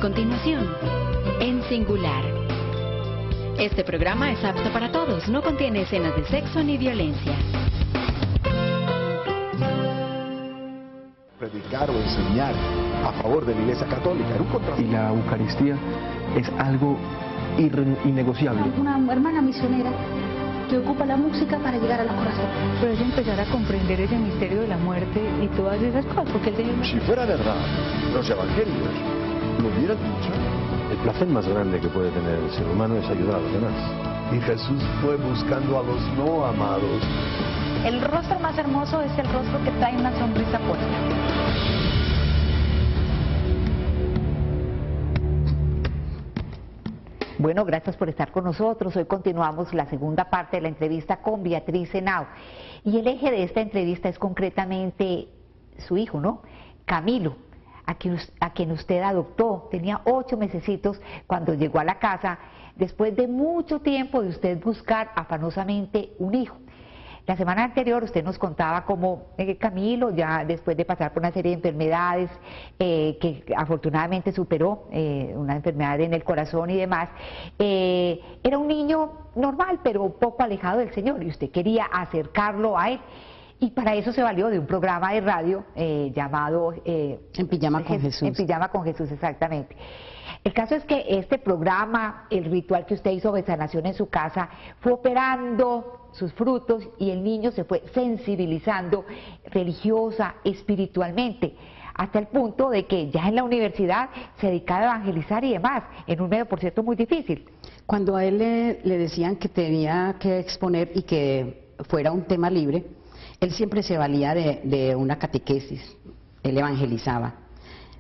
continuación, En Singular. Este programa es apto para todos, no contiene escenas de sexo ni violencia. Predicar o enseñar a favor de la Iglesia Católica. Y la Eucaristía es algo innegociable. Una hermana misionera que ocupa la música para llegar a los corazones. Pero es empezar a comprender ese misterio de la muerte y todas esas cosas, porque el Señor... Si fuera verdad, los evangelios lo hubieran dicho. El placer más grande que puede tener el ser humano es ayudar a los demás. Y Jesús fue buscando a los no amados. El rostro más hermoso es el rostro que trae una sonrisa puesta. Bueno, gracias por estar con nosotros. Hoy continuamos la segunda parte de la entrevista con Beatriz Henao. Y el eje de esta entrevista es concretamente su hijo, ¿no? Camilo, a quien usted adoptó. Tenía 8 mesecitos cuando llegó a la casa, después de mucho tiempo de usted buscar afanosamente un hijo. La semana anterior usted nos contaba cómo Camilo, ya después de pasar por una serie de enfermedades que afortunadamente superó, una enfermedad en el corazón y demás, era un niño normal pero poco alejado del Señor y usted quería acercarlo a él. Y para eso se valió de un programa de radio llamado... En Pijama con Jesús. En Pijama con Jesús, exactamente. El caso es que este programa, el ritual que usted hizo de sanación en su casa, fue operando sus frutos y el niño se fue sensibilizando religiosa, espiritualmente, hasta el punto de que ya en la universidad se dedicaba a evangelizar y demás, en un medio, por cierto, muy difícil. Cuando a él le decían que tenía que exponer y que fuera un tema libre, él siempre se valía de una catequesis, él evangelizaba.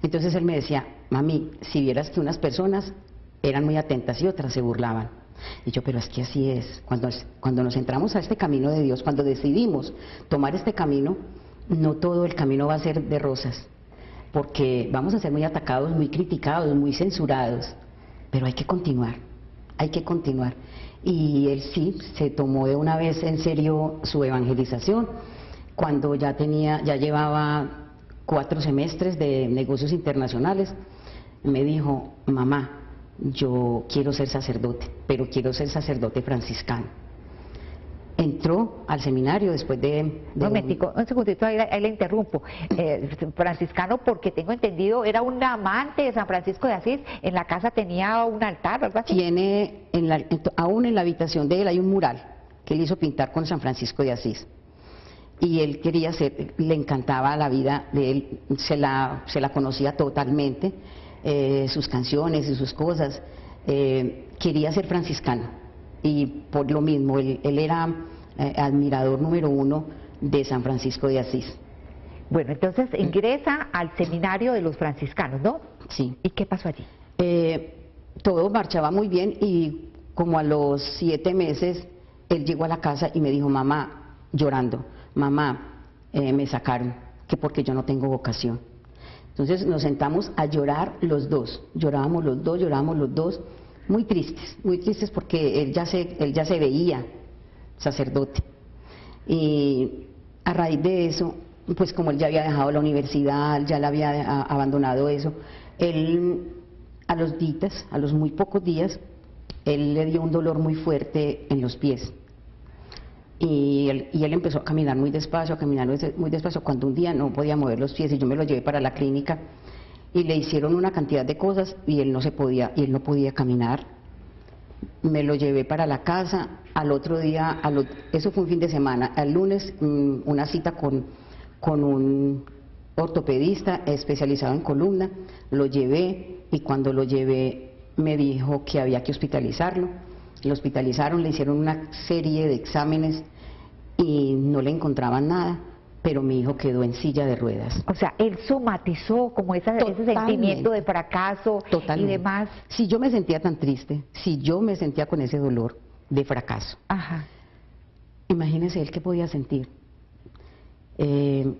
Entonces él me decía, mami, si vieras que unas personas eran muy atentas y otras se burlaban. Y yo, pero es que así es, cuando nos entramos a este camino de Dios, cuando decidimos tomar este camino, no todo el camino va a ser de rosas, porque vamos a ser muy atacados, muy criticados, muy censurados, pero hay que continuar, hay que continuar. Y él sí, se tomó de una vez en serio su evangelización, cuando ya llevaba 4 semestres de negocios internacionales, me dijo, mamá, yo quiero ser sacerdote, pero quiero ser sacerdote franciscano. Entró al seminario después de... Un segundito, ahí le interrumpo. Franciscano, porque tengo entendido, era un amante de San Francisco de Asís, en la casa tenía un altar o algo así. Tiene, aún en la habitación de él hay un mural que él hizo pintar con San Francisco de Asís. Y él quería ser, le encantaba la vida de él, se la conocía totalmente, sus canciones y sus cosas, quería ser franciscano y por lo mismo él era admirador número 1 de San Francisco de Asís. Bueno, entonces ingresa al seminario de los franciscanos, ¿no? Sí. ¿Y qué pasó allí? Todo marchaba muy bien y como a los 7 meses él llegó a la casa y me dijo, mamá, llorando, mamá, me sacaron, que porque yo no tengo vocación. Entonces nos sentamos a llorar los dos, llorábamos los dos, muy tristes porque él ya se veía sacerdote. Y a raíz de eso, pues como él ya había dejado la universidad, ya le había abandonado eso, él a los muy pocos días, él le dio un dolor muy fuerte en los pies. Y él empezó a caminar muy despacio, cuando un día no podía mover los pies y yo me lo llevé para la clínica y le hicieron una cantidad de cosas y él no podía caminar. Me lo llevé para la casa, al otro día, eso fue un fin de semana, al lunes una cita con un ortopedista especializado en columna, lo llevé y cuando lo llevé me dijo que había que hospitalizarlo. Lo hospitalizaron, le hicieron una serie de exámenes y no le encontraban nada, pero mi hijo quedó en silla de ruedas. O sea, él somatizó como ese sentimiento de fracaso. Totalmente. Y demás. Si yo me sentía tan triste, si yo me sentía con ese dolor de fracaso, ajá, imagínese él qué podía sentir. Él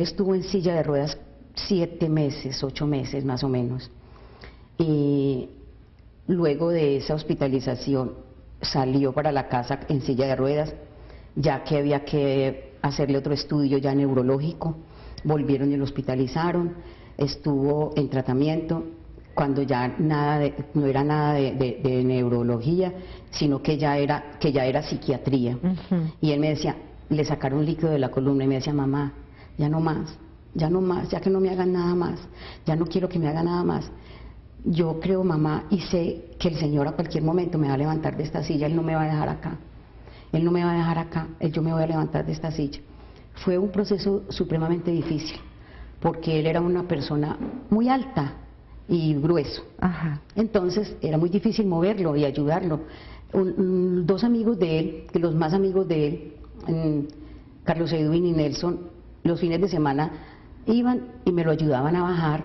estuvo en silla de ruedas 7 meses, 8 meses más o menos. Y luego de esa hospitalización salió para la casa en silla de ruedas, ya que había que hacerle otro estudio ya neurológico, volvieron y lo hospitalizaron, estuvo en tratamiento, cuando ya no era nada de neurología, sino que ya era psiquiatría. Y él me decía, le sacaron un líquido de la columna y me decía, mamá, ya no más, ya que no me hagan nada más, ya no quiero que me hagan nada más. Yo creo, mamá, y sé que el Señor a cualquier momento me va a levantar de esta silla, Él no me va a dejar acá, Él no me va a dejar acá, yo me voy a levantar de esta silla. Fue un proceso supremamente difícil, porque él era una persona muy alta y grueso. Ajá. Entonces era muy difícil moverlo y ayudarlo. Dos amigos de él, que los más amigos de él, Carlos Edwin y Nelson, los fines de semana iban y me lo ayudaban a bajar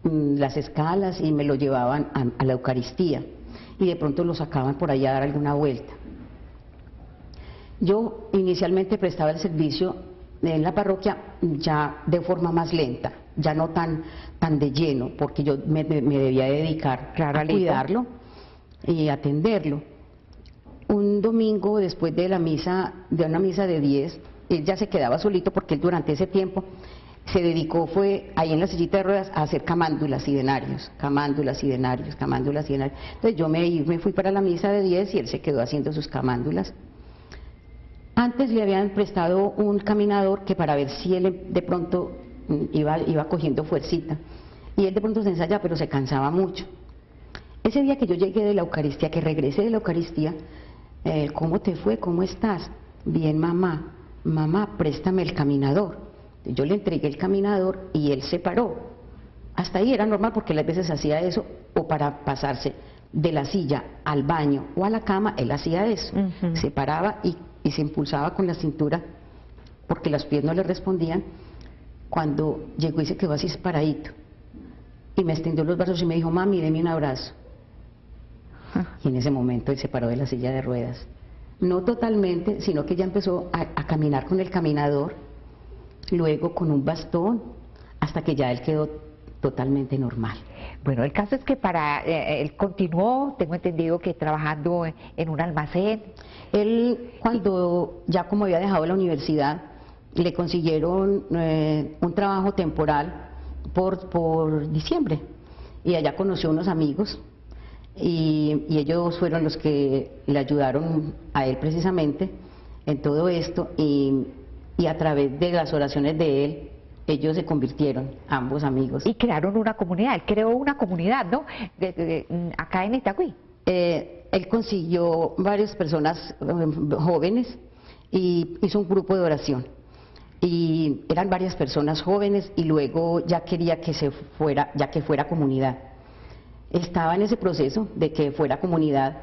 las escalas y me lo llevaban a la Eucaristía, y de pronto lo sacaban por allá a dar alguna vuelta. Yo inicialmente prestaba el servicio en la parroquia ya de forma más lenta, ya no tan de lleno, porque yo me debía dedicar a cuidarlo y atenderlo. Un domingo después de una misa de 10, él ya se quedaba solito, porque él durante ese tiempo se dedicó, fue ahí en la sillita de ruedas, a hacer camándulas y denarios. Entonces yo me fui para la misa de 10 y él se quedó haciendo sus camándulas. Antes le habían prestado un caminador que para ver si él de pronto iba cogiendo fuercita, y él de pronto se ensayaba, pero se cansaba mucho. Ese día que yo llegué de la Eucaristía, que regresé de la Eucaristía, ¿cómo te fue? ¿Cómo estás? Bien, mamá, préstame el caminador. Yo le entregué el caminador y él se paró. Hasta ahí era normal, porque las veces hacía eso, o para pasarse de la silla al baño o a la cama, él hacía eso. Se paraba y se impulsaba con la cintura, porque los pies no le respondían. Cuando llegó y se quedó así paradito, y me extendió los brazos y me dijo, mami, deme un abrazo. Y en ese momento él se paró de la silla de ruedas. No totalmente, sino que ya empezó a caminar con el caminador, luego con un bastón, hasta que ya él quedó totalmente normal. Bueno, el caso es que él continuó, tengo entendido que trabajando en un almacén. Él, cuando ya como había dejado la universidad, le consiguieron un trabajo temporal por diciembre, y allá conoció unos amigos, y ellos fueron los que le ayudaron a él precisamente en todo esto, y a través de las oraciones de él, ellos se convirtieron, ambos amigos. Y crearon una comunidad, él creó una comunidad, ¿no? Acá en Itagüí. Él consiguió varias personas jóvenes y hizo un grupo de oración. Y eran varias personas jóvenes, y luego ya quería que fuera comunidad. Estaba en ese proceso de que fuera comunidad,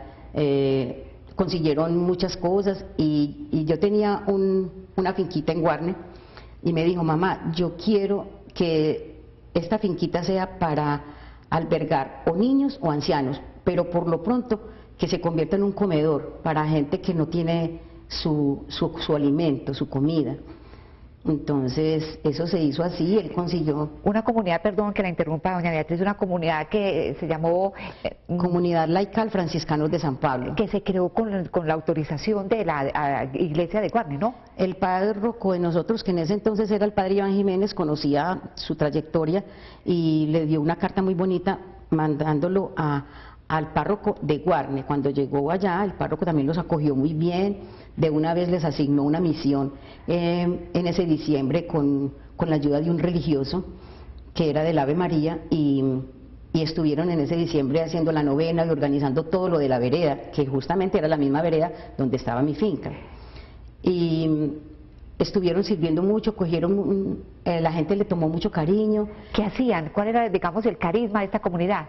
consiguieron muchas cosas, y yo tenía una finquita en Guarne, y me dijo, mamá, yo quiero que esta finquita sea para albergar o niños o ancianos, pero por lo pronto que se convierta en un comedor para gente que no tiene su alimento, su comida. Entonces eso se hizo así, él consiguió... Una comunidad, perdón que la interrumpa, doña Beatriz, una comunidad que se llamó... Comunidad Laical Franciscanos de San Pablo. Que se creó con la autorización de la iglesia de Guarne, ¿no? El párroco de nosotros, que en ese entonces era el padre Iván Jiménez, conocía su trayectoria y le dio una carta muy bonita mandándolo al párroco de Guarne. Cuando llegó allá, el párroco también los acogió muy bien, de una vez les asignó una misión en ese diciembre con la ayuda de un religioso que era del Ave María, y estuvieron en ese diciembre haciendo la novena y organizando todo lo de la vereda, que justamente era la misma vereda donde estaba mi finca. Y estuvieron sirviendo mucho, la gente le tomó mucho cariño. ¿Qué hacían? ¿Cuál era, digamos, el carisma de esta comunidad?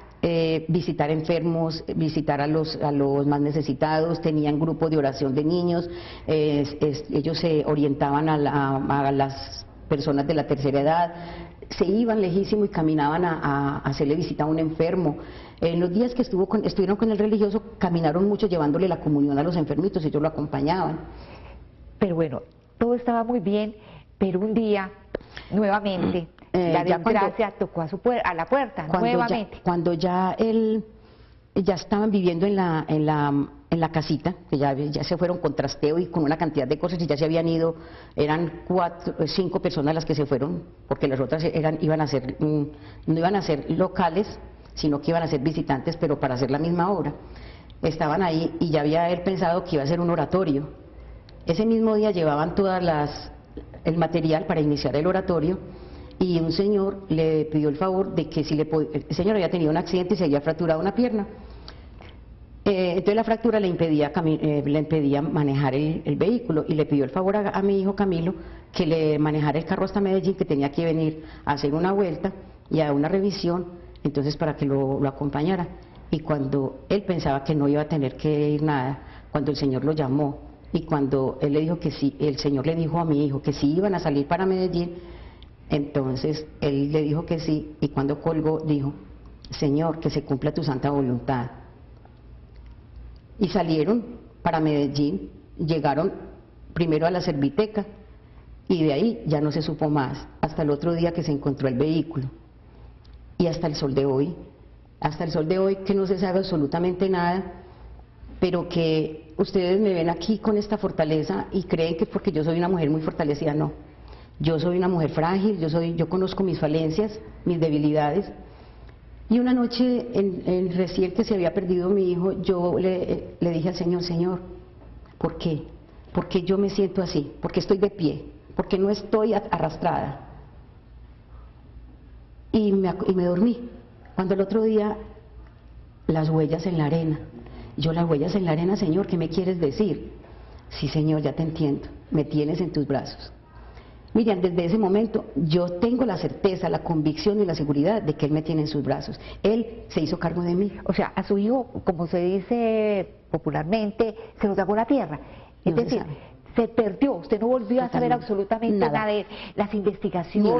Visitar enfermos, visitar a los más necesitados, tenían grupos de oración de niños, ellos se orientaban a las personas de la tercera edad, se iban lejísimo y caminaban a hacerle visita a un enfermo. En los días que estuvieron con el religioso, caminaron mucho llevándole la comunión a los enfermitos, ellos lo acompañaban. Pero bueno, todo estaba muy bien, pero un día, nuevamente, la desgracia tocó a la puerta, nuevamente. Cuando ya estaban viviendo en la en la casita, que ya se fueron con trasteo y con una cantidad de cosas y ya se habían ido, eran 5 personas las que se fueron, porque las otras iban a ser, no iban a ser locales, sino que iban a ser visitantes, pero para hacer la misma obra. Estaban ahí y ya había él pensado que iba a ser un oratorio. Ese mismo día llevaban el material para iniciar el oratorio y un señor le pidió el favor de que si el señor había tenido un accidente y se había fracturado una pierna. Entonces la fractura le impedía manejar el vehículo y le pidió el favor a mi hijo Camilo que le manejara el carro hasta Medellín, que tenía que venir a hacer una vuelta y a una revisión, entonces para que lo acompañara. Y cuando él pensaba que no iba a tener que ir nada, cuando el señor lo llamó y cuando él le dijo que sí, el señor le dijo a mi hijo que sí iban a salir para Medellín, entonces él le dijo que sí y cuando colgó dijo: Señor, que se cumpla tu santa voluntad. Y salieron para Medellín, llegaron primero a la Serviteca y de ahí ya no se supo más, hasta el otro día que se encontró el vehículo. Y hasta el sol de hoy que no se sabe absolutamente nada, pero que ustedes me ven aquí con esta fortaleza y creen que es porque yo soy una mujer muy fortalecida. No, yo soy una mujer frágil, yo conozco mis falencias, mis debilidades. Y una noche, recién que se había perdido mi hijo, yo le dije al Señor: Señor, ¿por qué? ¿Por qué yo me siento así? ¿Por qué estoy de pie? ¿Por qué no estoy arrastrada? Y me dormí. Cuando el otro día, las huellas en la arena. Yo: las huellas en la arena, Señor, ¿qué me quieres decir? Sí, Señor, ya te entiendo, me tienes en tus brazos. Miriam, desde ese momento yo tengo la certeza, la convicción y la seguridad de que Él me tiene en sus brazos. Él se hizo cargo de mí. O sea, a su hijo, como se dice popularmente, se lo tragó la tierra. Es decir, se perdió, usted no volvió a saber absolutamente nada de las investigaciones,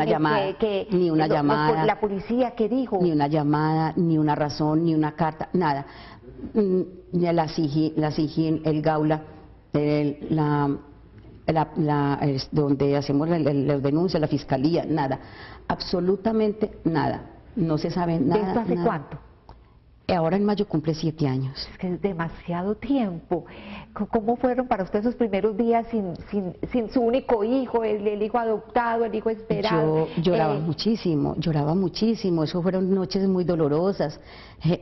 ni una llamada, la policía, ¿qué dijo? Ni una llamada, ni una razón, ni una carta, nada. La SIGIN, el Gaula, donde hacemos las denuncias, la fiscalía, nada, absolutamente nada, no se sabe nada. ¿De esto hace nada. cuánto? Ahora en mayo cumple 7 años. Es que es demasiado tiempo. ¿Cómo fueron para usted esos primeros días sin su único hijo, el hijo adoptado, el hijo esperado? Yo lloraba muchísimo, eso fueron noches muy dolorosas,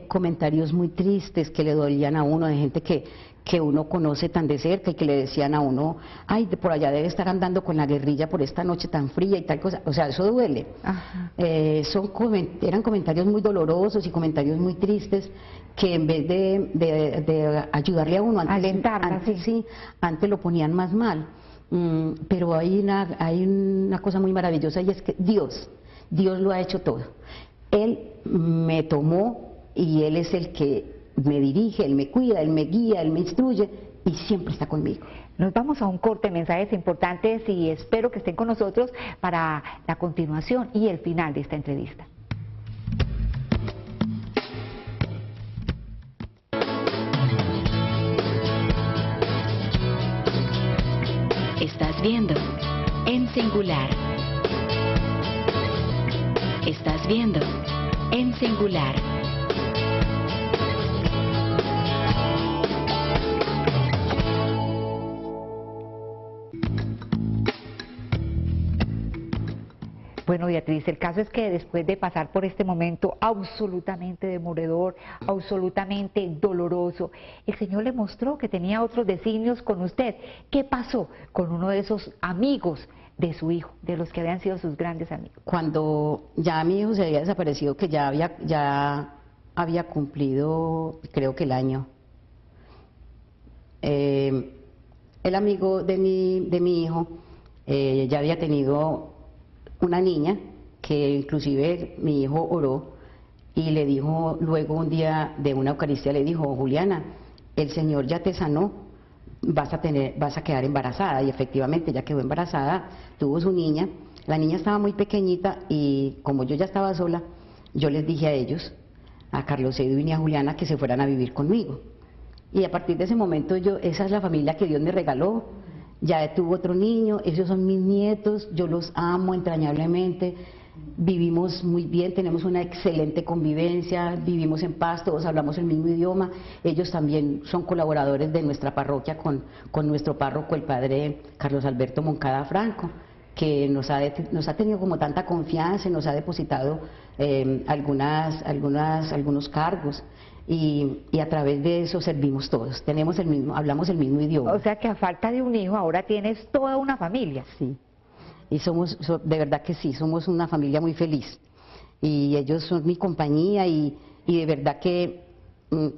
comentarios muy tristes que le dolían a uno, de gente que uno conoce tan de cerca y que le decían a uno: ay, por allá debe estar andando con la guerrilla por esta noche tan fría y tal cosa. O sea, eso duele. Eran comentarios muy dolorosos y comentarios muy tristes que en vez de ayudarle a uno, antes lo ponían más mal. Pero hay una cosa muy maravillosa y es que Dios lo ha hecho todo. Él me tomó y Él es el que me dirige, Él me cuida, Él me guía, Él me instruye y siempre está conmigo. Nos vamos a un corte de mensajes importantes y espero que estén con nosotros para la continuación y el final de esta entrevista. Estás viendo En Singular. Estás viendo En Singular. Bueno, Beatriz, el caso es que después de pasar por este momento absolutamente demoledor, absolutamente doloroso, el Señor le mostró que tenía otros designios con usted. ¿Qué pasó con uno de esos amigos de su hijo, de los que habían sido sus grandes amigos? Cuando ya mi hijo se había desaparecido, que ya había cumplido, creo que el año, el amigo de mi hijo ya había tenido una niña que inclusive mi hijo oró y le dijo luego un día de una Eucaristía, le dijo: Juliana, el Señor ya te sanó, vas a quedar embarazada. Y efectivamente ya quedó embarazada, tuvo su niña. La niña estaba muy pequeñita y como yo ya estaba sola, yo les dije a ellos, a Carlos Edwin y a Juliana, que se fueran a vivir conmigo. Y a partir de ese momento esa es la familia que Dios me regaló. Ya tuvo otro niño, esos son mis nietos, yo los amo entrañablemente, vivimos muy bien, tenemos una excelente convivencia, vivimos en paz, todos hablamos el mismo idioma. Ellos también son colaboradores de nuestra parroquia con nuestro párroco, el padre Carlos Alberto Moncada Franco, que nos ha tenido como tanta confianza, nos ha depositado algunos cargos. Y a través de eso servimos todos, hablamos el mismo idioma. O sea que a falta de un hijo ahora tienes toda una familia. Sí, y de verdad que sí, somos una familia muy feliz. Y ellos son mi compañía y de verdad que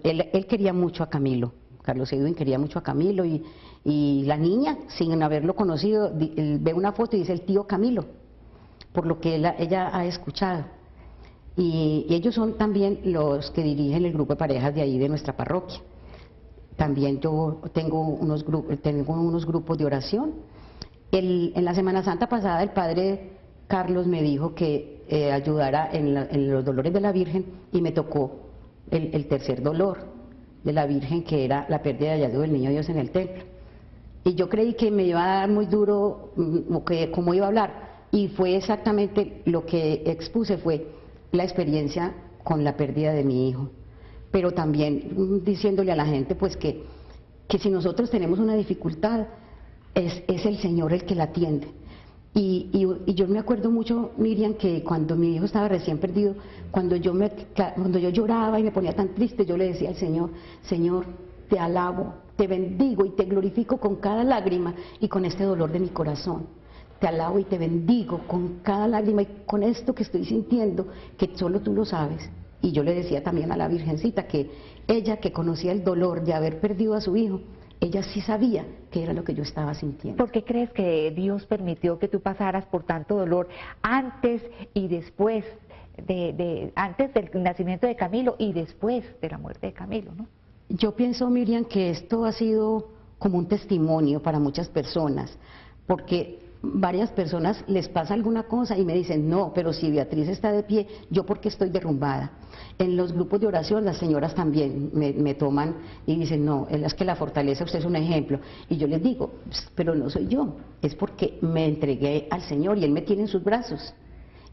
él quería mucho a Camilo, Carlos Edwin quería mucho a Camilo y la niña, sin haberlo conocido, ve una foto y dice el tío Camilo, por lo que ella ha escuchado. Y ellos son también los que dirigen el grupo de parejas de ahí de nuestra parroquia. También yo tengo unos grupos de oración. En la Semana Santa pasada el padre Carlos me dijo que ayudara en los dolores de la Virgen y me tocó el tercer dolor de la Virgen, que era la pérdida de hallazgo del niño Dios en el templo. Y yo creí que me iba a dar muy duro, cómo iba a hablar, y fue exactamente lo que expuse, fue la experiencia con la pérdida de mi hijo, pero también diciéndole a la gente pues que si nosotros tenemos una dificultad es el Señor el que la atiende. Y yo me acuerdo mucho, Miriam, que cuando mi hijo estaba recién perdido, cuando yo lloraba y me ponía tan triste, yo le decía al Señor: Señor, te alabo, te bendigo y te glorifico con cada lágrima y con este dolor de mi corazón. Te alabo y te bendigo con cada lágrima y con esto que estoy sintiendo, que solo tú lo sabes. Y yo le decía también a la Virgencita que ella, que conocía el dolor de haber perdido a su hijo, ella sí sabía que era lo que yo estaba sintiendo. ¿Por qué crees que Dios permitió que tú pasaras por tanto dolor antes y después, antes del nacimiento de Camilo y después de la muerte de Camilo, ¿no? Yo pienso, Miriam, que esto ha sido como un testimonio para muchas personas, porque varias personas les pasa alguna cosa y me dicen: no, pero si Beatriz está de pie, ¿yo por qué estoy derrumbada? En los grupos de oración las señoras también me toman y dicen: no, es que la fortaleza, usted es un ejemplo. Y yo les digo: pero no soy yo, es porque me entregué al Señor y Él me tiene en sus brazos.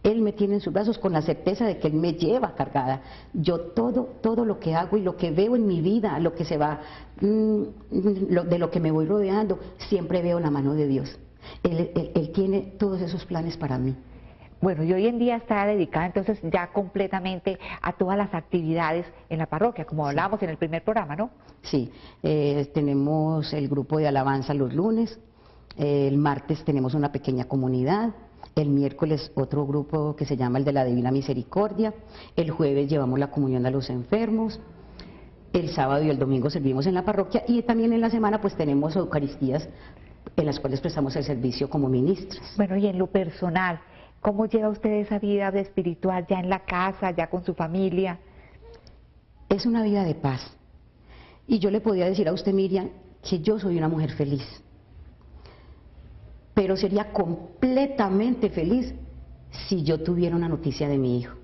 Él me tiene en sus brazos con la certeza de que Él me lleva cargada. Yo todo lo que hago y lo que veo en mi vida, lo que se va, de lo que me voy rodeando, siempre veo la mano de Dios. Él tiene todos esos planes para mí. Bueno, y hoy en día está dedicada entonces ya completamente a todas las actividades en la parroquia, como hablábamos en el primer programa, ¿no? Sí, tenemos el grupo de alabanza los lunes, el martes tenemos una pequeña comunidad, el miércoles otro grupo que se llama el de la Divina Misericordia, el jueves llevamos la comunión a los enfermos, el sábado y el domingo servimos en la parroquia y también en la semana pues tenemos eucaristías en las cuales prestamos el servicio como ministros. Bueno, y en lo personal, ¿cómo lleva usted esa vida espiritual ya en la casa, ya con su familia? Es una vida de paz. Y yo le podría decir a usted, Miriam, que yo soy una mujer feliz. Pero sería completamente feliz si yo tuviera una noticia de mi hijo.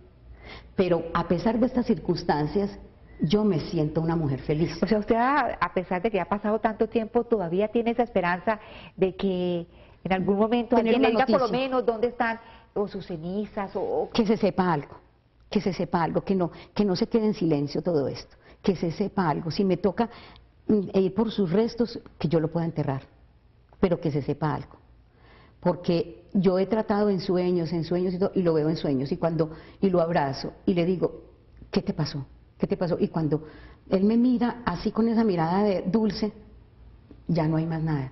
Pero a pesar de estas circunstancias, yo me siento una mujer feliz. O sea, usted, a pesar de que ha pasado tanto tiempo, todavía tiene esa esperanza de que en algún momento alguien le diga por lo menos dónde están o sus cenizas o... Que se sepa algo, que no se quede en silencio todo esto, que se sepa algo. Si me toca ir por sus restos, que yo lo pueda enterrar, pero que se sepa algo. Porque yo he tratado en sueños y todo, y lo veo en sueños, y lo abrazo y le digo: ¿qué te pasó? ¿Qué te pasó? Y cuando él me mira así con esa mirada de dulce, ya no hay más nada.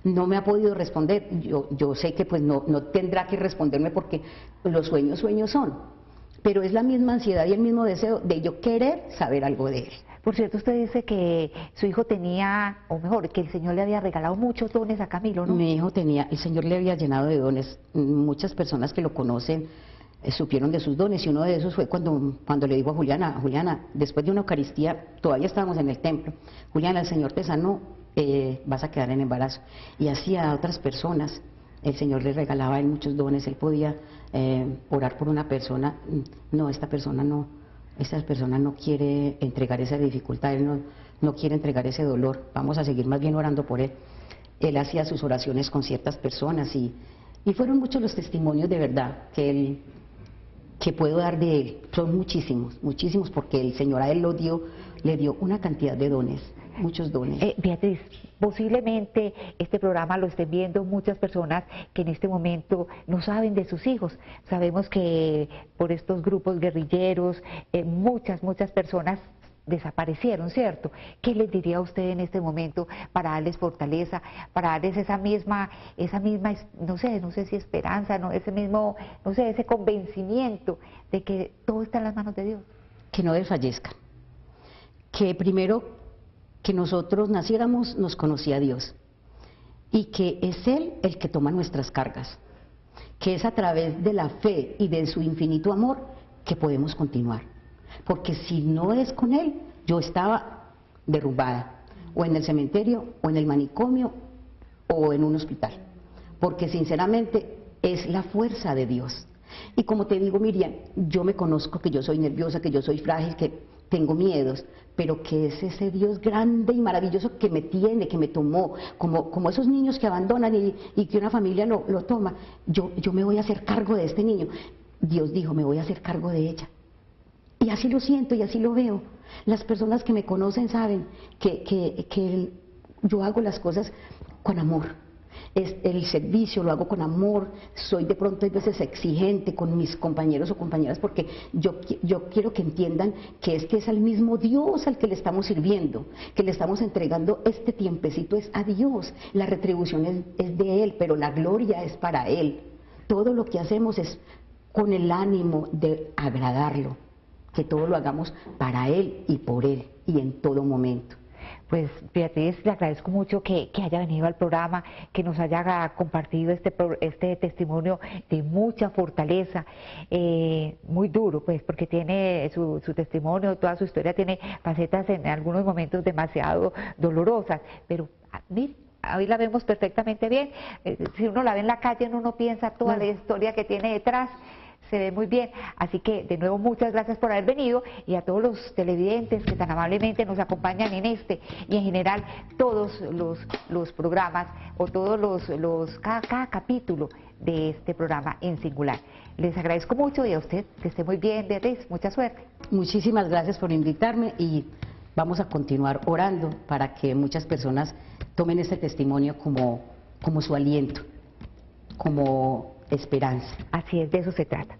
No me ha podido responder. Yo sé que pues no tendrá que responderme porque los sueños son. Pero es la misma ansiedad y el mismo deseo de yo querer saber algo de él. Por cierto, usted dice que su hijo tenía, o mejor, que el Señor le había regalado muchos dones a Camilo, ¿no? Mi hijo el Señor le había llenado de dones. Muchas personas que lo conocen supieron de sus dones, y uno de esos fue cuando le digo a Juliana, después de una Eucaristía, todavía estábamos en el templo: Juliana, el Señor te sanó, vas a quedar en embarazo. Y así a otras personas el Señor le regalaba a él muchos dones. Él podía orar por una persona: no, esta persona no quiere entregar esa dificultad, él no quiere entregar ese dolor, vamos a seguir más bien orando por él. Él hacía sus oraciones con ciertas personas y fueron muchos los testimonios de verdad que él que puedo dar de Él son muchísimos, muchísimos, porque el Señor a Él le dio una cantidad de dones, muchos dones. Beatriz, posiblemente este programa lo estén viendo muchas personas que en este momento no saben de sus hijos. Sabemos que por estos grupos guerrilleros muchas personas desaparecieron, ¿cierto? ¿Qué les diría a usted en este momento para darles fortaleza, para darles esa misma, no sé si esperanza, ese convencimiento de que todo está en las manos de Dios? Que no desfallezcan, que primero que nosotros naciéramos nos conocía Dios y que es Él el que toma nuestras cargas, que es a través de la fe y de su infinito amor que podemos continuar. Porque si no es con Él, yo estaba derrumbada, o en el cementerio, o en el manicomio, o en un hospital. Porque sinceramente es la fuerza de Dios. Y como te digo, Miriam, yo me conozco que yo soy nerviosa, que yo soy frágil, que tengo miedos, pero que es ese Dios grande y maravilloso que me tiene, que me tomó, como esos niños que abandonan y que una familia lo toma. Yo me voy a hacer cargo de este niño. Dios dijo, me voy a hacer cargo de ella. Y así lo siento y así lo veo. Las personas que me conocen saben que yo hago las cosas con amor. El servicio lo hago con amor. Soy de pronto a veces exigente con mis compañeros o compañeras porque yo quiero que entiendan que es al mismo Dios al que le estamos sirviendo, que le estamos entregando este tiempecito, es a Dios. La retribución es de Él, pero la gloria es para Él. Todo lo que hacemos es con el ánimo de agradarlo. Que todo lo hagamos para Él y por Él y en todo momento. Pues Beatriz, le agradezco mucho que haya venido al programa, que nos haya compartido este testimonio de mucha fortaleza, muy duro pues porque tiene su testimonio, toda su historia tiene facetas en algunos momentos demasiado dolorosas, pero mire, hoy la vemos perfectamente bien. Si uno la ve en la calle uno no piensa toda la historia que tiene detrás. Se ve muy bien, así que de nuevo muchas gracias por haber venido y a todos los televidentes que tan amablemente nos acompañan en este y en general todos los programas o cada capítulo de este programa en singular. Les agradezco mucho y a usted que esté muy bien, Beatriz, mucha suerte. Muchísimas gracias por invitarme y vamos a continuar orando para que muchas personas tomen este testimonio como su aliento, como esperanza. Así es, de eso se trata.